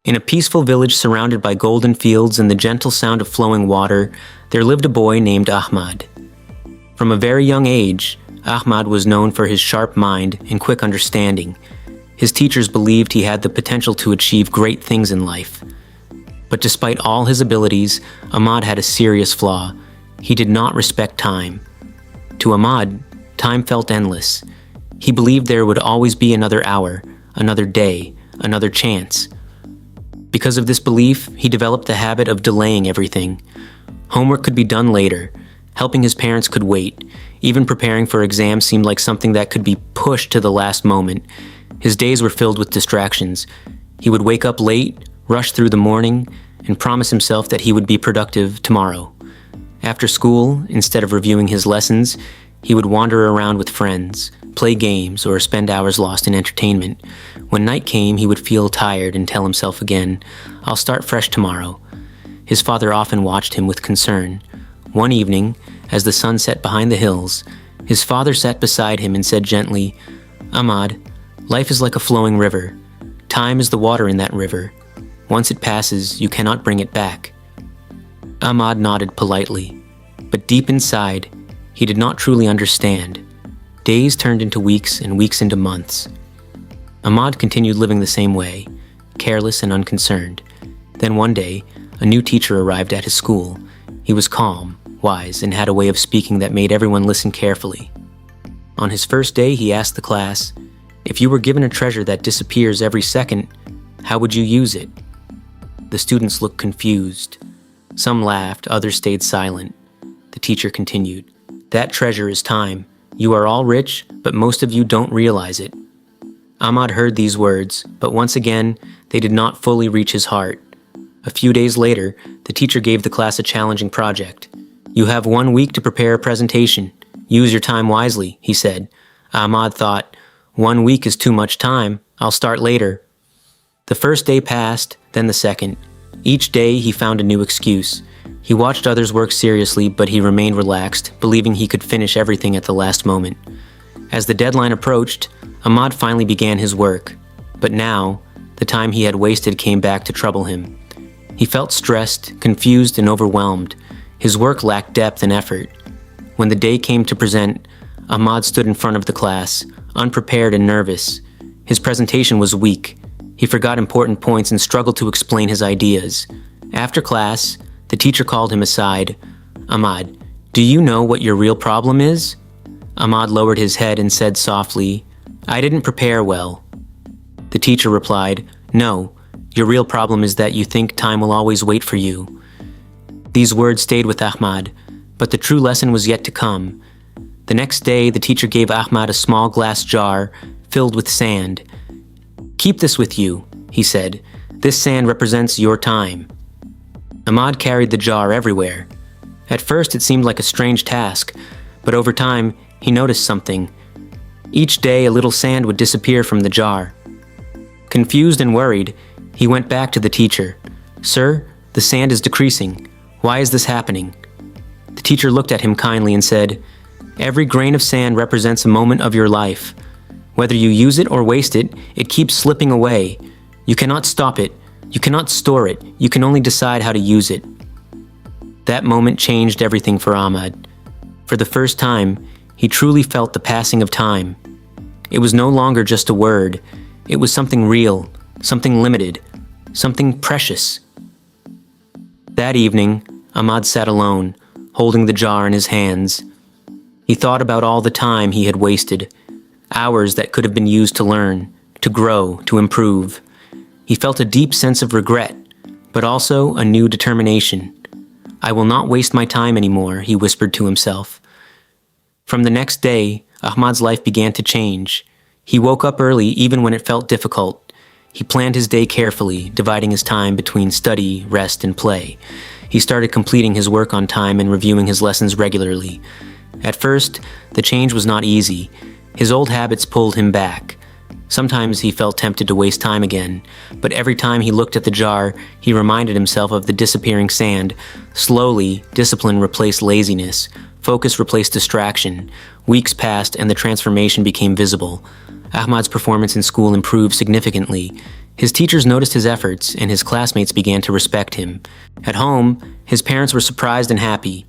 In a peaceful village surrounded by golden fields and the gentle sound of flowing water, there lived a boy named Ahmad. From a very young age, Ahmad was known for his sharp mind and quick understanding. His teachers believed he had the potential to achieve great things in life. But despite all his abilities, Ahmad had a serious flaw. He did not respect time. To Ahmad, time felt endless. He believed there would always be another hour, another day, another chance. Because of this belief, he developed the habit of delaying everything. Homework could be done later. Helping his parents could wait. Even preparing for exams seemed like something that could be pushed to the last moment. His days were filled with distractions. He would wake up late, rush through the morning, and promise himself that he would be productive tomorrow. After school, instead of reviewing his lessons, he would wander around with friends, play games, or spend hours lost in entertainment. When night came, he would feel tired and tell himself again, "I'll start fresh tomorrow." His father often watched him with concern. One evening, as the sun set behind the hills, his father sat beside him and said gently, "Ahmad, life is like a flowing river. Time is the water in that river. Once it passes, you cannot bring it back." Ahmad nodded politely, but deep inside, he did not truly understand. Days turned into weeks and weeks into months. Ahmad continued living the same way, careless and unconcerned. Then one day, a new teacher arrived at his school. He was calm, wise, and had a way of speaking that made everyone listen carefully. On his first day, he asked the class, "If you were given a treasure that disappears every second, how would you use it?" The students looked confused. Some laughed, others stayed silent. The teacher continued, "That treasure is time. You are all rich, but most of you don't realize it." Ahmad heard these words, but once again, they did not fully reach his heart. A few days later, the teacher gave the class a challenging project. "You have 1 week to prepare a presentation. Use your time wisely," he said. Ahmad thought, "1 week is too much time. I'll start later." The first day passed, then the second. Each day he found a new excuse. He watched others work seriously, but he remained relaxed, believing he could finish everything at the last moment. As the deadline approached, Ahmad finally began his work. But now, the time he had wasted came back to trouble him. He felt stressed, confused, and overwhelmed. His work lacked depth and effort. When the day came to present, Ahmad stood in front of the class, unprepared and nervous. His presentation was weak. He forgot important points and struggled to explain his ideas. After class, the teacher called him aside. "Ahmad, do you know what your real problem is?" Ahmad lowered his head and said softly, "I didn't prepare well." The teacher replied, "No, your real problem is that you think time will always wait for you." These words stayed with Ahmad, but the true lesson was yet to come. The next day, the teacher gave Ahmad a small glass jar filled with sand. "Keep this with you," he said. "This sand represents your time." Ahmad carried the jar everywhere. At first, it seemed like a strange task, but over time, he noticed something. Each day, a little sand would disappear from the jar. Confused and worried, he went back to the teacher. "Sir, the sand is decreasing. Why is this happening?" The teacher looked at him kindly and said, "Every grain of sand represents a moment of your life. Whether you use it or waste it, it keeps slipping away. You cannot stop it. You cannot store it. You can only decide how to use it." That moment changed everything for Ahmad. For the first time, he truly felt the passing of time. It was no longer just a word. It was something real, something limited, something precious. That evening, Ahmad sat alone, holding the jar in his hands. He thought about all the time he had wasted, hours that could have been used to learn, to grow, to improve. He felt a deep sense of regret, but also a new determination. "I will not waste my time anymore," he whispered to himself. From the next day, Ahmad's life began to change. He woke up early even when it felt difficult. He planned his day carefully, dividing his time between study, rest, and play. He started completing his work on time and reviewing his lessons regularly. At first, the change was not easy. His old habits pulled him back. Sometimes he felt tempted to waste time again, but every time he looked at the jar, he reminded himself of the disappearing sand. Slowly, discipline replaced laziness. Focus replaced distraction. Weeks passed and the transformation became visible. Ahmad's performance in school improved significantly. His teachers noticed his efforts, and his classmates began to respect him. At home, his parents were surprised and happy.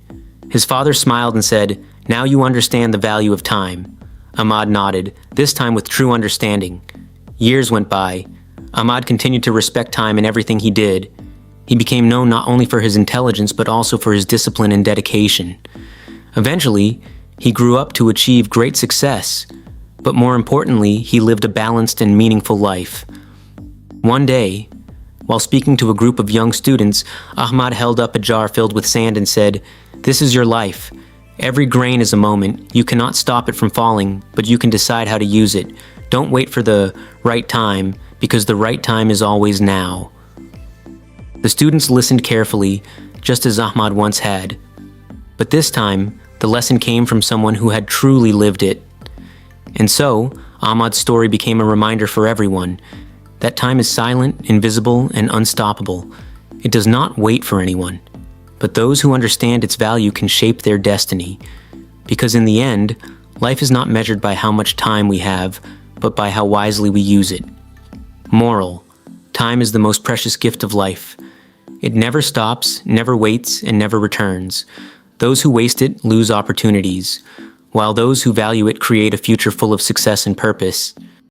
His father smiled and said, "Now you understand the value of time." Ahmad nodded, this time with true understanding. Years went by. Ahmad continued to respect time in everything he did. He became known not only for his intelligence but also for his discipline and dedication. Eventually, he grew up to achieve great success, but more importantly, he lived a balanced and meaningful life. One day, while speaking to a group of young students, Ahmad held up a jar filled with sand and said, "This is your life. Every grain is a moment. You cannot stop it from falling, but you can decide how to use it. Don't wait for the right time, because the right time is always now." The students listened carefully, just as Ahmad once had. But this time, the lesson came from someone who had truly lived it. And so, Ahmad's story became a reminder for everyone that time is silent, invisible, and unstoppable. It does not wait for anyone. But those who understand its value can shape their destiny. Because in the end, life is not measured by how much time we have, but by how wisely we use it. Moral: time is the most precious gift of life. It never stops, never waits, and never returns. Those who waste it lose opportunities, while those who value it create a future full of success and purpose.